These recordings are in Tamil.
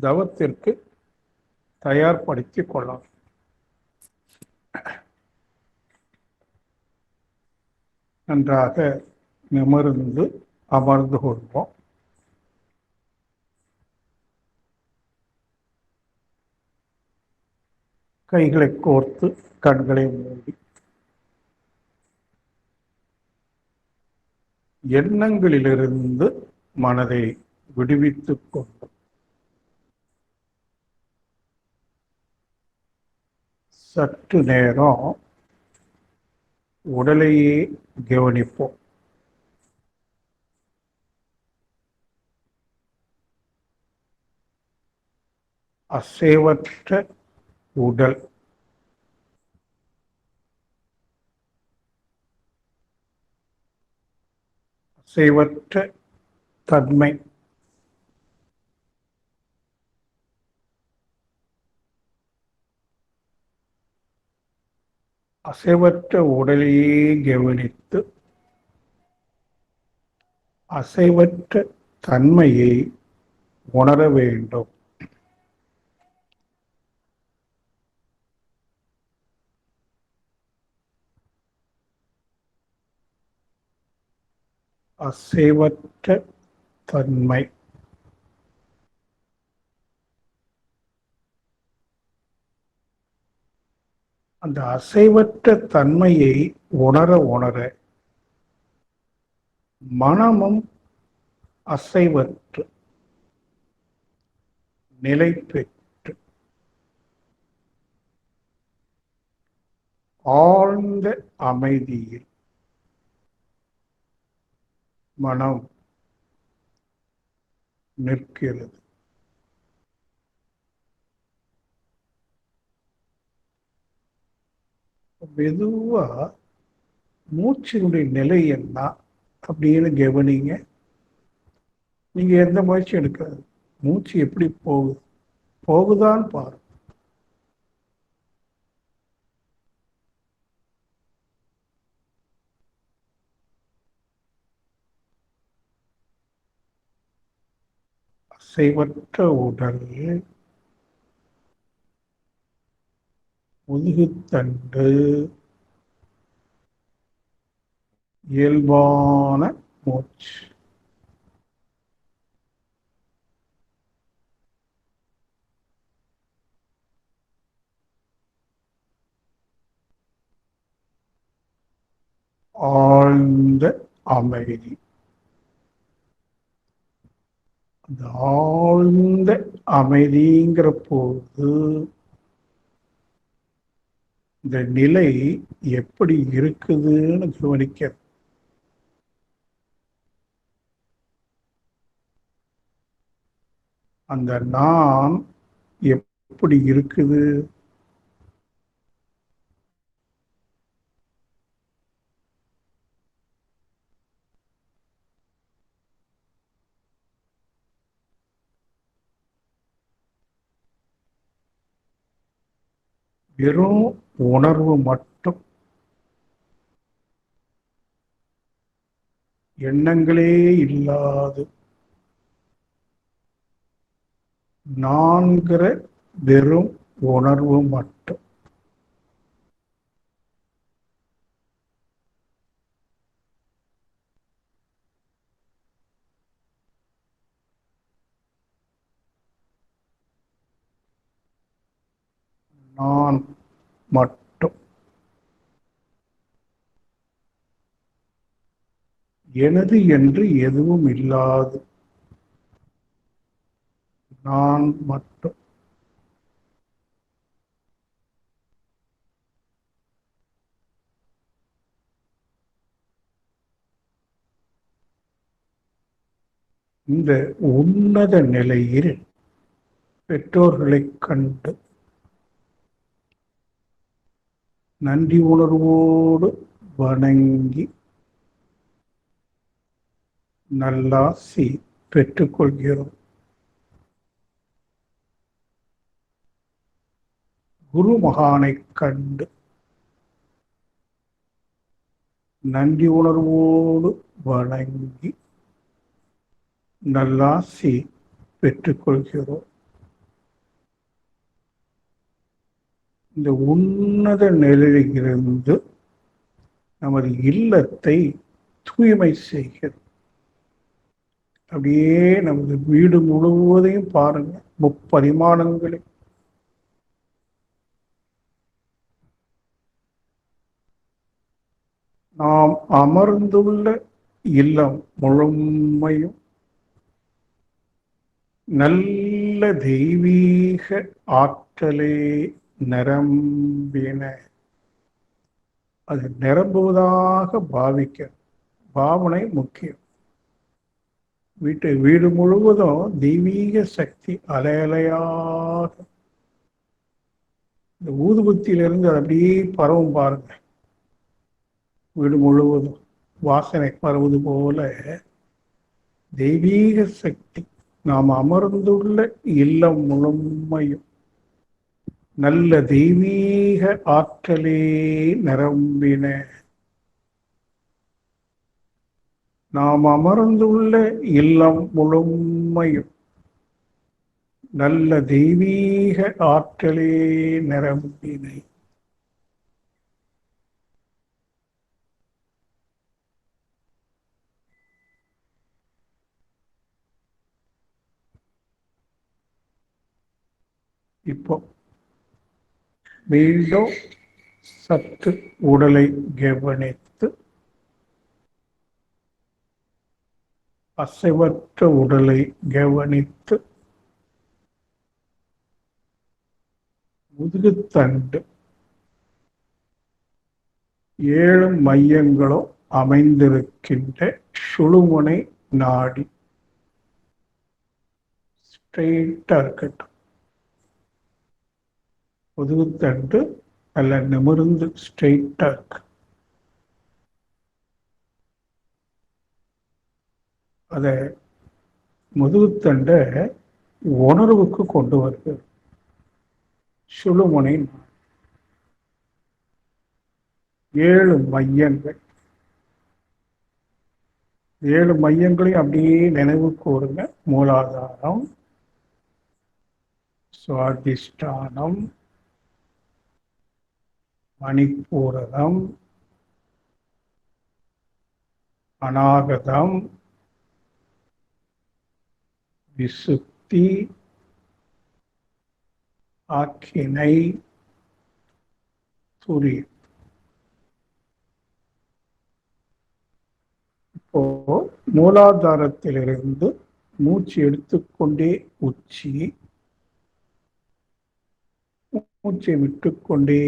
தவத்திற்கு தயார்படுத்திக் கொள்ளலாம். நன்றாக நிமிர்ந்து அமர்ந்து கொள்வோம். கைகளை கோர்த்து கண்களை மூடி எண்ணங்களிலிருந்து மனதை விடுவித்துக் கொண்டு சற்று நேரம் உடலையே கவனிப்போம். அசைவற்ற உடல், அசைவற்ற தன்மை, அசைவற்ற உடலையே கவனித்து அசைவற்ற தன்மையை உணர வேண்டும். அசைவற்ற தன்மை, அந்த அசைவற்ற தன்மையை உணர உணர மனமும் அசைவற்று நிலை பெற்று ஆழ்ந்த அமைதியில் மனம் நிற்கிறது. மெதுவா மூச்சினுடைய நிலை என்ன அப்படின்னு கவனிங்க. நீங்க எந்த முயற்சி எடுக்காது. மூச்சு எப்படி போகுதான்னு பாருங்க. அசைவற்ற உடல், முதுகுத்தண்டு, இயல்பான மூச்சு. ஆழ்ந்த அமைதி. அந்த ஆழ்ந்த அமைதிங்கிற போது இந்த நிலை எப்படி இருக்குதுன்னு கவனிக்க. அந்த நான் எப்படி இருக்குது? வெறும் உணர்வு மட்டும், எண்ணங்களே இல்லாது நான்கிற வெறும் உணர்வு மட்டும். நான் மட்டும். எனது என்று எதுவும் இல்லாது நான் மட்டும். இந்த உன்னத நிலையில் பெற்றோர்களைக் கண்டு நன்றி உணர்வோடு வணங்கி நல்லாசி பெற்றுக்கொள்கிறோம். குரு மகானை கண்டு நன்றி உணர்வோடு வணங்கி நல்லாசி பெற்றுக்கொள்கிறோம். இந்த உன்னத நிலையிலிருந்து நமது இல்லத்தை தூய்மை செய்கிறது. அப்படியே நமது வீடு முழுவதையும் பாருங்க, முப்பரிமாணங்களில் நாம் அமர்ந்துள்ள இல்லம் முழுமையும் நல்ல தெய்வீக ஆற்றலே நிரம்பின. அது நிரம்புவதாக பாவனை முக்கியம். வீடு முழுவதும் தெய்வீக சக்தி அலையலையாக இந்த ஊதுபத்தியிலிருந்து அப்படியே பரவும் பாருங்க. வீடு முழுவதும் வாசனை பரவுவது போல தெய்வீக சக்தி நாம் அமர்ந்துள்ள இல்லம் முழுமையும் நல்ல தெய்வீக ஆற்றலே நிரம்பின. நாம் அமர்ந்துள்ள இல்லம் முழுமையும் நல்ல தெய்வீக ஆற்றலே நிரம்பின. இப்போ மீண்டும் சற்று உடலை கவனித்து, அசைவற்ற உடலை கவனித்து, முதுகுத்தண்டு 7 மையங்களும் அமைந்திருக்கின்ற சுழுமுனை நாடி ஸ்ட்ரெயிட்டா இருக்கட்டும். முதுகுத்தண்டு நல்ல நிமிர்ந்து ஸ்ட்ரெயிட்டா இருக்கு. அத முதுகுத்தண்டை உணர்வுக்கு கொண்டு வருது. சுழுமுனை 7 மையங்கள், 7 மையங்களையும் அப்படியே நினைவு கூறுங்க. மூலாதாரம், சுவாதிஷ்டானம், மணிப்பூரகம், அநாகதம், விசுத்தி, ஆக்கினை, துரியம். இப்போ மூலாதாரத்திலிருந்து மூச்சு எடுத்துக்கொண்டே உச்சி, மூச்சை விட்டுக்கொண்டே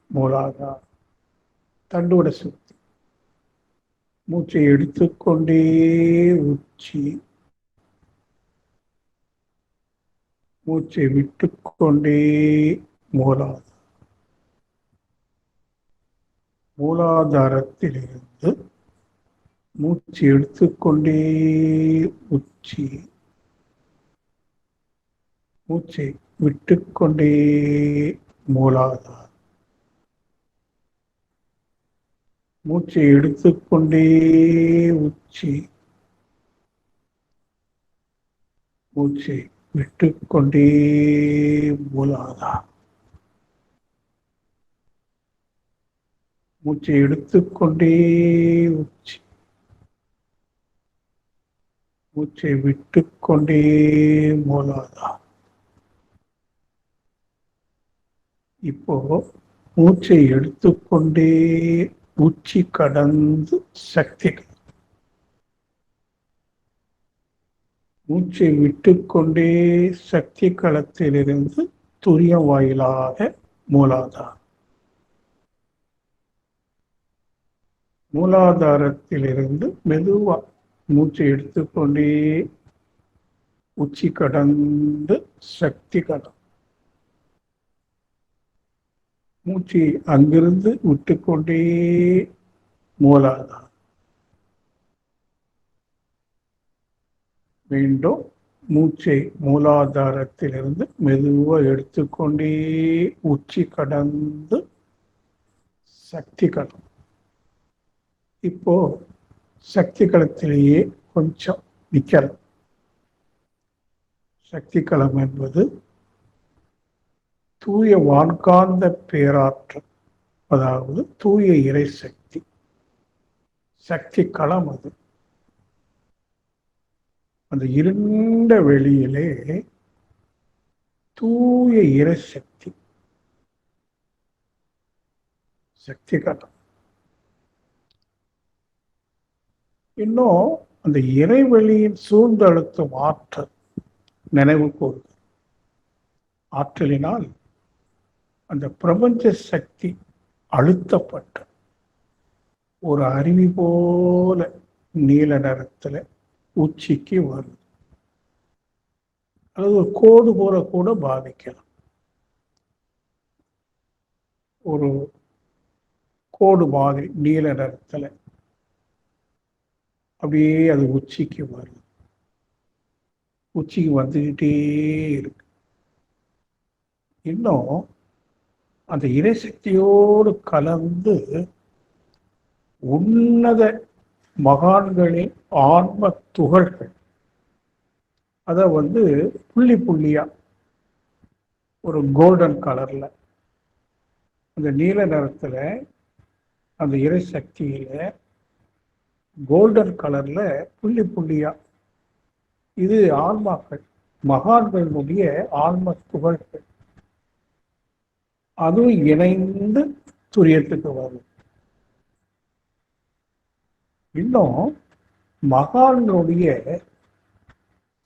மூலாதாரம், தண்டோட சுத்தி. மூச்சை எடுத்துக்கொண்டே உச்சி, மூச்சை விட்டுக்கொண்டே மூலாதாரம். மூலாதாரத்திலிருந்து மூச்சு எடுத்துக்கொண்டே உச்சி, மூச்சை விட்டுக்கொண்டே மூலாதாரம். மூச்சை எடுத்துக்கொண்டே உச்சி, மூச்சை விட்டுக்கொண்டே மூலாதாரம். மூச்சை எடுத்துக்கொண்டே உச்சி, மூச்சை விட்டுக்கொண்டே மூலாதாரம். இப்போ மூச்சை எடுத்துக்கொண்டே உச்சி கடந்து சக்தி, மூச்சை விட்டுக்கொண்டே சக்தி களத்திலிருந்து துரியம் வாயிலாக மூலாதாரம். மூலாதாரத்திலிருந்து மெதுவா மூச்சை எடுத்துக்கொண்டே உச்சி கடந்து சக்தி களம். மூச்சை அங்கிருந்து விட்டுக்கொண்டே மூலாதாரம். மீண்டும் மூச்சை மூலாதாரத்திலிருந்து மெதுவா எடுத்துக்கொண்டே உச்சி கடந்து சக்தி களம். இப்போ சக்தி களத்திலேயே கொஞ்சம் நிக்கலாம். சக்தி களம் என்பது தூய வான்காந்த பேராற்றல், அதாவது தூய இறை சக்தி, சக்தி களம் அது. அந்த இருண்ட வெளியிலே தூய இறை சக்தி, சக்தி களம். இன்னும் அந்த இறைவெளியின் சூழ்ந்தழுத்தும் ஆற்றல் நினைவு கூறுது. ஆற்றலினால் அந்த பிரபஞ்ச சக்தி அழுத்தப்பட்ட ஒரு அருவி போல நீல நிறத்துல உச்சிக்கு வருது. அல்லது ஒரு கோடு போல கூட பாதிக்கலாம். ஒரு கோடு மாதிரி நீல நிறத்துல அப்படியே அது உச்சிக்கு வருது. உச்சிக்கு வந்துக்கிட்டே இருக்கு. இன்னும் அந்த இறைசக்தியோடு கலந்து உன்னத மகான்களின் ஆன்ம துகள்கள் அதை புள்ளி புள்ளியா ஒரு கோல்டன் கலர்ல, அந்த நீல நிறத்துல, அந்த இறை சக்தியில கோல்டன் கலர்ல புள்ளி புள்ளியா, இது ஆன்மாக்கள், மகான்களுடைய ஆன்ம துகள்கள். அதுவும் இணைந்து துரியத்துக்கு வரும். இன்னும் மகான்களுடைய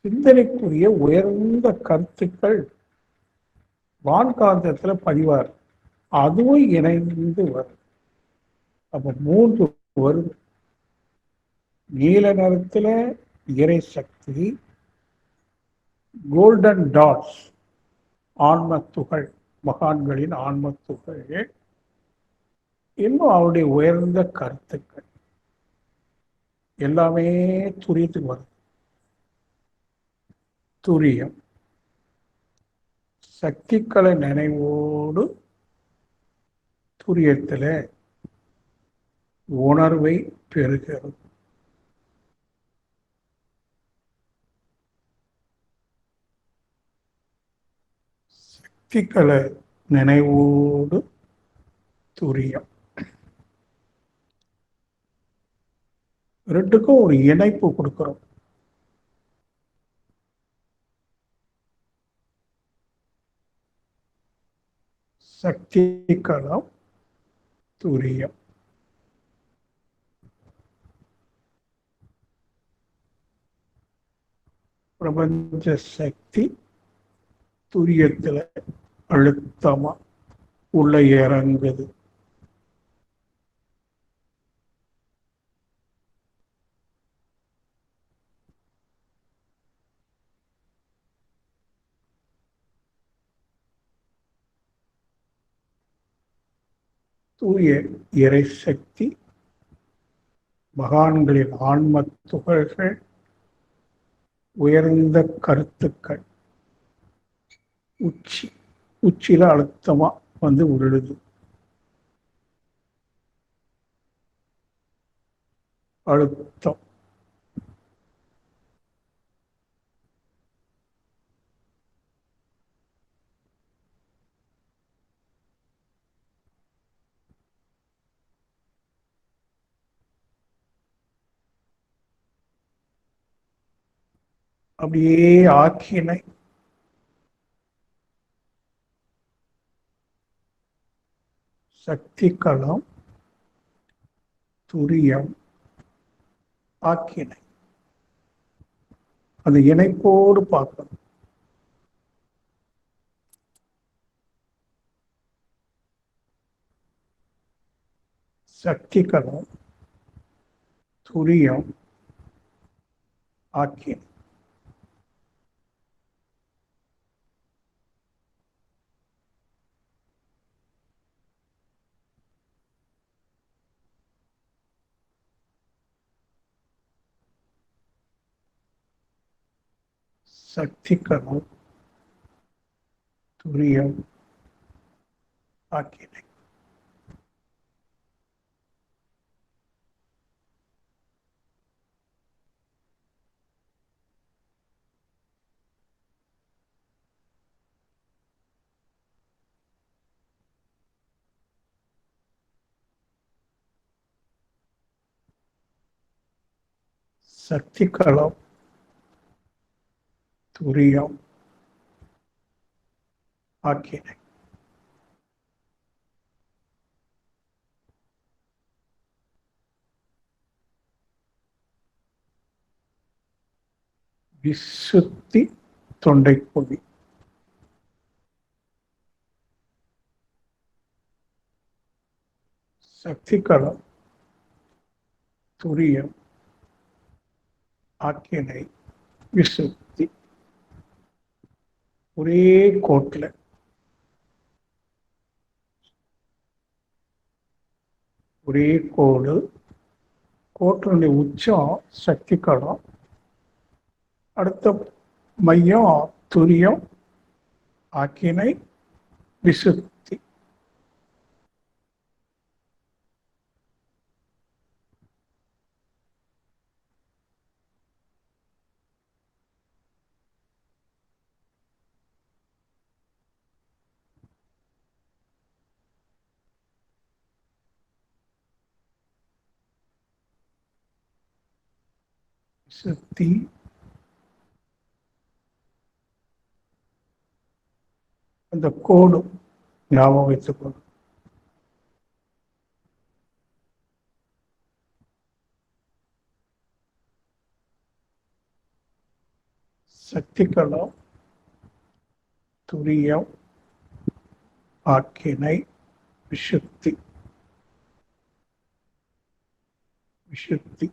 சிந்தனைக்குரிய உயர்ந்த கருத்துக்கள் வான்காந்தத்துல பதிவார், அதுவும் இணைந்து வரும். அப்ப 3 வருது. நீல நிறத்துல இறை சக்தி, கோல்டன் டாட்ஸ் ஆன்ம துகள், மகான்களின் ஆன்ம துகள், இன்னும் அவருடைய உயர்ந்த கருத்துக்கள் எல்லாமே துரியத்துக்கு வரும். துரியம் சக்திகளை நினைவோடு துரியத்துல உணர்வை பெறுகிறது. சக்திகளை நினைவோடு துரியம், ரெண்டுக்கும் ஒரு இணைப்பு கொடுக்கிறோம். சக்தி களம், துரியம். பிரபஞ்ச சக்தி துரியத்துல அழுத்தமா உள்ள இறங்குது. தூய இறை சக்தி, மகான்களின் ஆன்ம துகள்கள், உயர்ந்த கருத்துக்கள் உச்சியில அழுத்தமா விழுது. அழுத்தம் அப்படியே ஆக்கினை சக்தி களம், துரியம், ஆக்கினை, அது இணைப்போடு பார்க்கணும். சக்தி களம், துரியம், ஆக்கினை. சக்தி களம், துரியம், ஆக்கினை. சக்தி களம், துரியம், ஆக்கினை. விசுத்தி தொண்டைக்குழி, சக்தி களம், துரியம், ஆக்கினை, விசுத்தி. ஒரே கோட்டில் ஒரே கோடு, கோட்டினுடைய உச்சம் சக்தி களம், அடுத்த மையம் துரியம், ஆக்கினை, விசுத்தி. விசுத்தி அந்த கோடு ஞாபகம் வைத்துக்கொள்ளும். சக்தி களம், துரியம், ஆக்கினை, விசுத்தி. விசுத்தி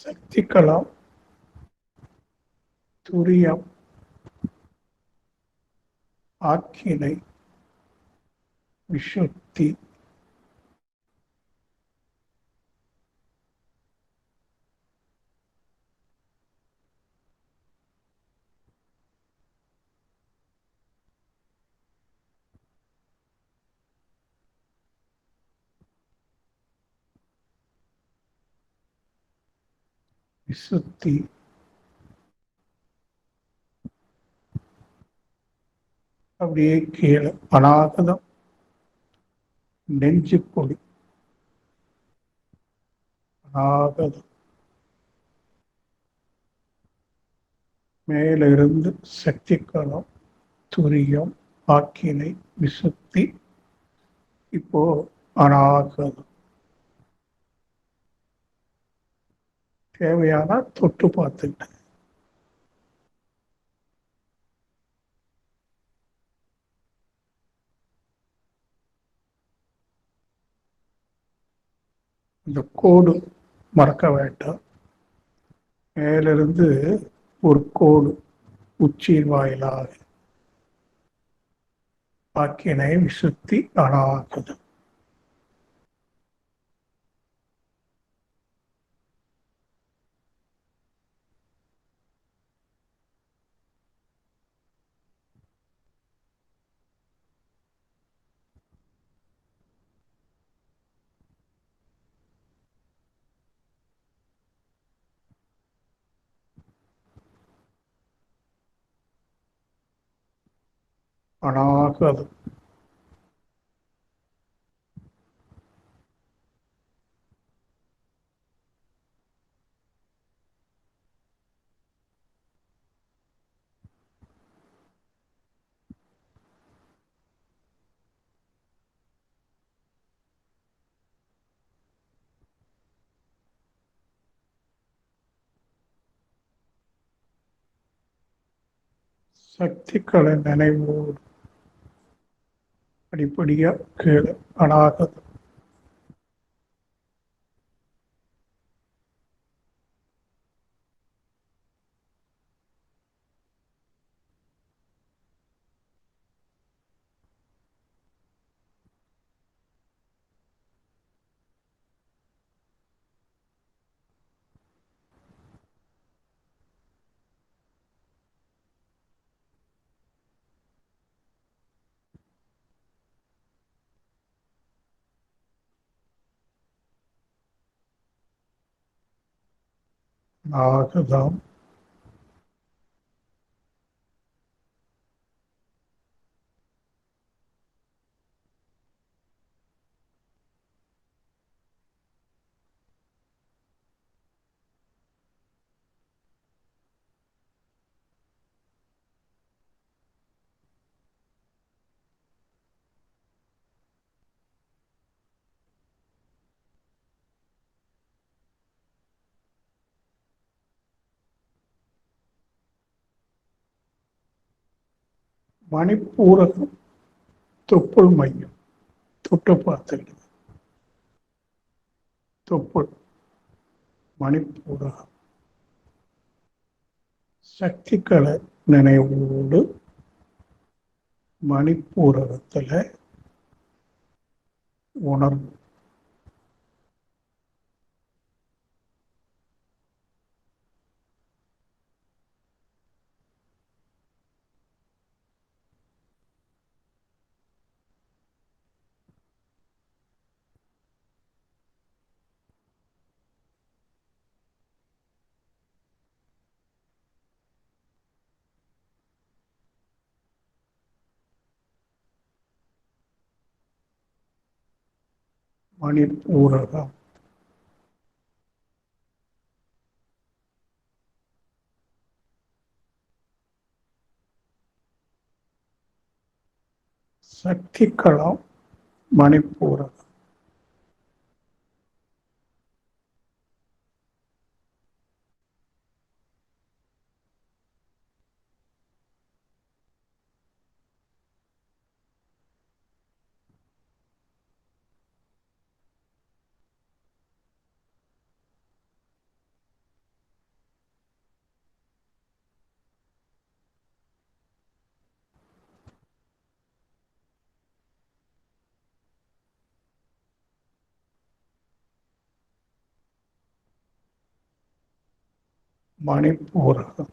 சக்தி களம், துரியம், ஆக்கினை, விசுத்தி. விசுத்தி அப்படியே கீழே அநாகதம், நெஞ்சுக்குழி, அநாகதம், மேலிருந்து சக்தி களம், துரியம், ஆக்கினை, விசுத்தி. இப்போ அநாகதம். தேவையான தொட்டு பார்த்துக்கிட்டேன். இந்த கோடு மறக்க வேண்டாம். மேலிருந்து ஒரு கோடு உச்சியின் வாயிலாக ஆக்கினை, விசுத்தி, அநாகதம். அநாகதம். சக்திகளை நினைவோடு படிப்படியாக கீழே அநாகதம். ஆகுதம் மணிப்பூரகம் தொப்புள் மையம் தொட்டு பார்த்துக்கிட்டு தொப்புள் மணிப்பூரகம் சக்திகளை நினைவோடு மணிப்பூரகத்துல உணர்வு மணிப்பூரகம் சக்திகளம் மணிப்பூரகம் மணிப்பூரகம்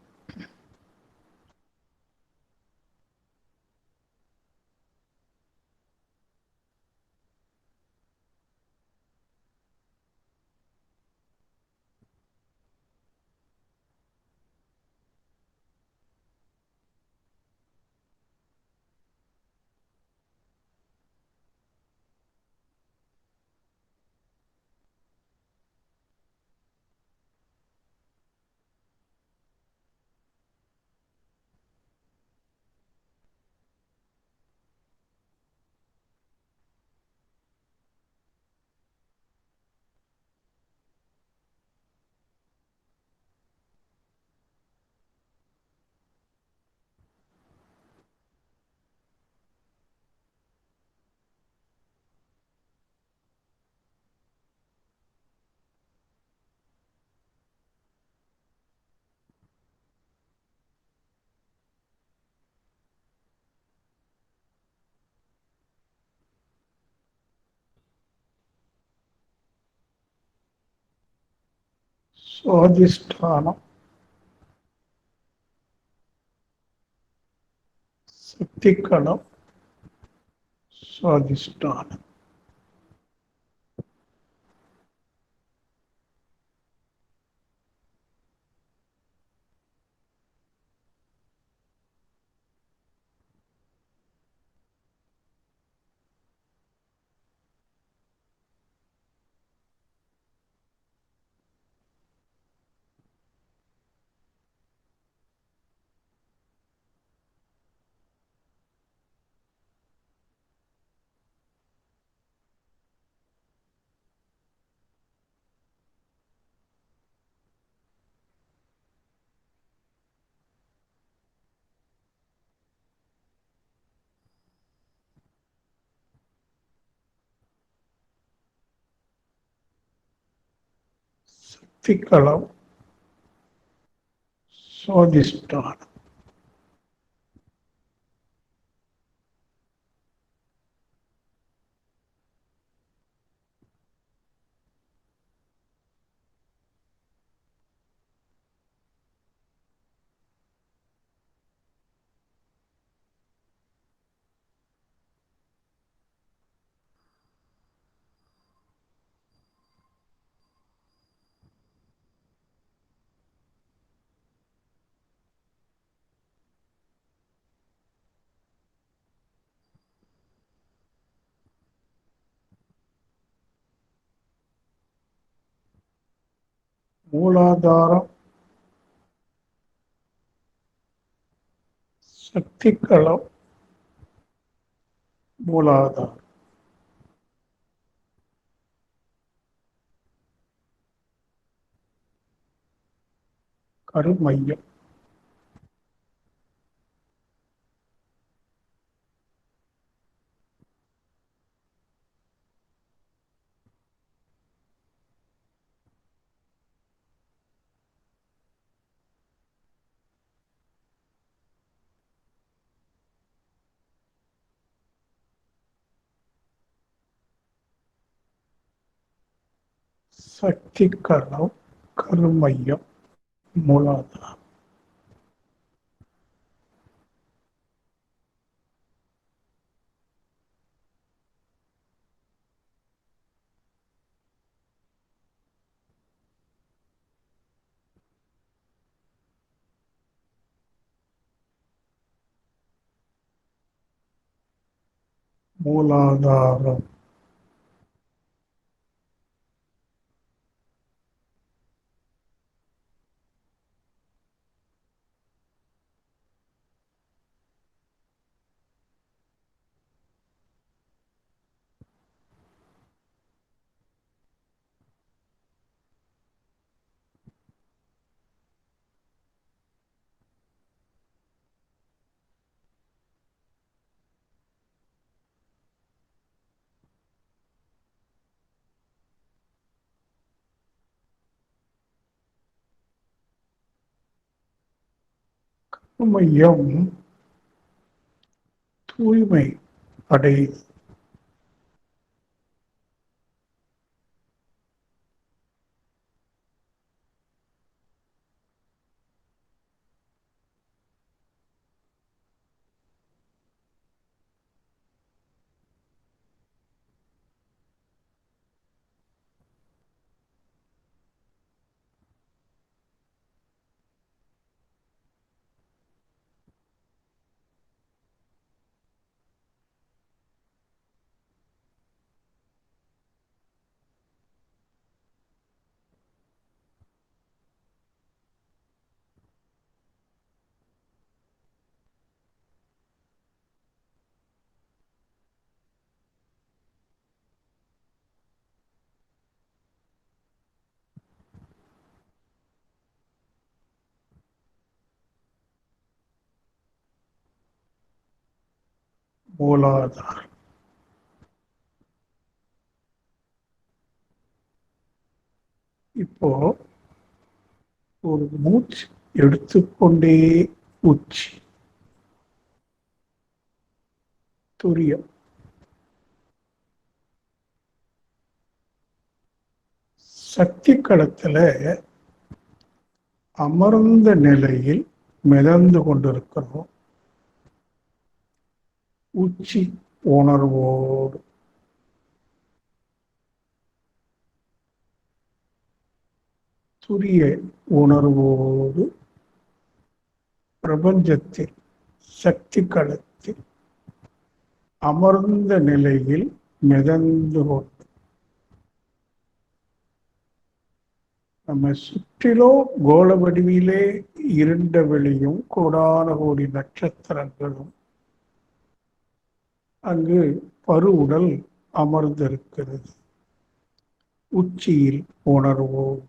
சுவாதிஷ்டானம் சக்திகளம் சுவாதிஷ்டானம் சக்திகளம் சுவாதிஷ்டானம் மூலாதாரம், சக்தி களம், மூலாதாரம், கருமையம், சக்தி களம், கருமையம், மூலாதாரம். மூலாதாரம், கருமையம் தூய்மை அடையுது. மூலாதாரம். இப்போ ஒரு மூச்சு எடுத்துக்கொண்டே உச்சி, துரியம், சக்தி களத்துல அமர்ந்த நிலையில் மிதந்து கொண்டிருக்கிறோம். உச்சி உணர்வோடு துரிய உணர்வோடு பிரபஞ்சத்தில் சக்தி களத்தில் அமர்ந்த நிலையில் மிதந்து கொண்டு நம்ம சுற்றிலோ கோள வடிவிலே இருண்ட வெளியும் கோடான கோடி நட்சத்திரங்களும் அங்கு பருவுடல் அமர்ந்திருக்கிறது. உச்சியில் உணர்வோம்.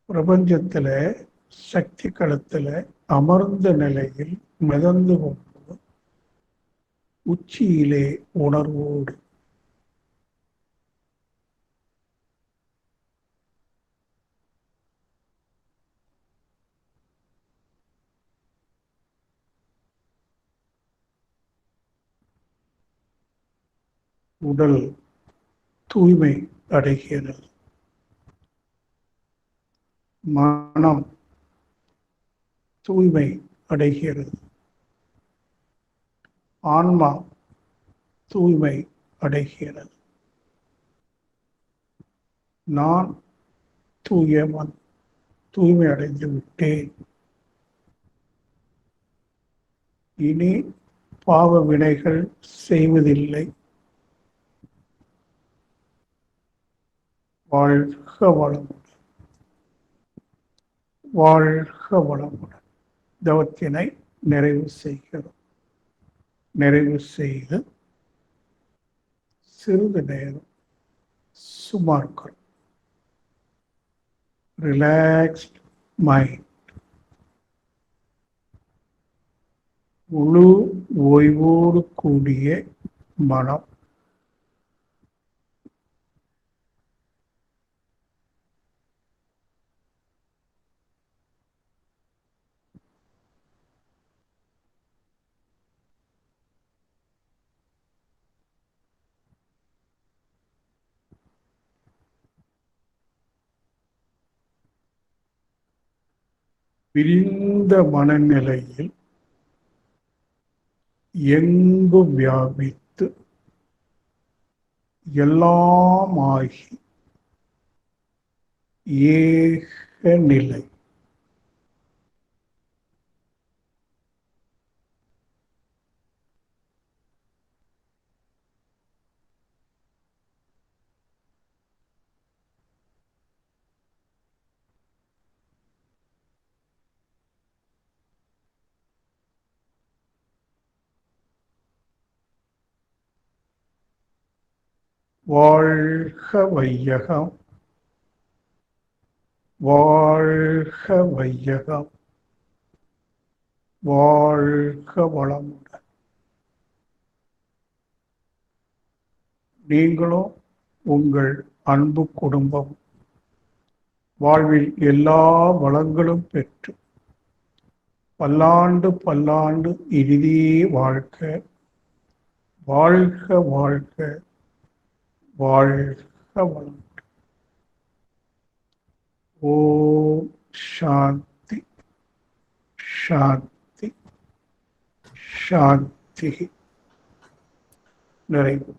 பிரபஞ்சத்துல சக்தி களத்துல அமர்ந்த நிலையில் மிதந்து கொண்டு உச்சியிலே உணர்வோடு உடல் தூய்மை அடைகிறது. மனம் தூய்மை அடைகிறது. ஆன்மா தூய்மை அடைகிறது. நான் தூயவன், தூய்மை அடைந்து விட்டேன். இனி பாவ வினைகள் செய்வதில்லை. வாழ்க வளமுடன், வாழ்க வளமுடன். தவத்தினை நிறைவு செய்கிறோம். நிறைவு செய்து சிறிது நேரம் சுமார்கள். ரிலாக்ஸ்ட் மைண்ட், முழு ஓய்வோடு கூடிய மனம். விரிந்த மனநிலையில் எங்கும் வியாபித்து எல்லாமாகி ஏக நிலை. வாழ்க வையகம், வாழ்க வையகம், வாழ்க வளமுடன். நீங்களும் உங்கள் அன்பு குடும்பம் வாழ்வில் எல்லா வளங்களும் பெற்று பல்லாண்டு பல்லாண்டு இறுதி வாழ்க, வாழ்க வாழ்க, வாழ்க வளம். ஓம் சாந்தி சாந்தி சாந்தி. நிறைவு.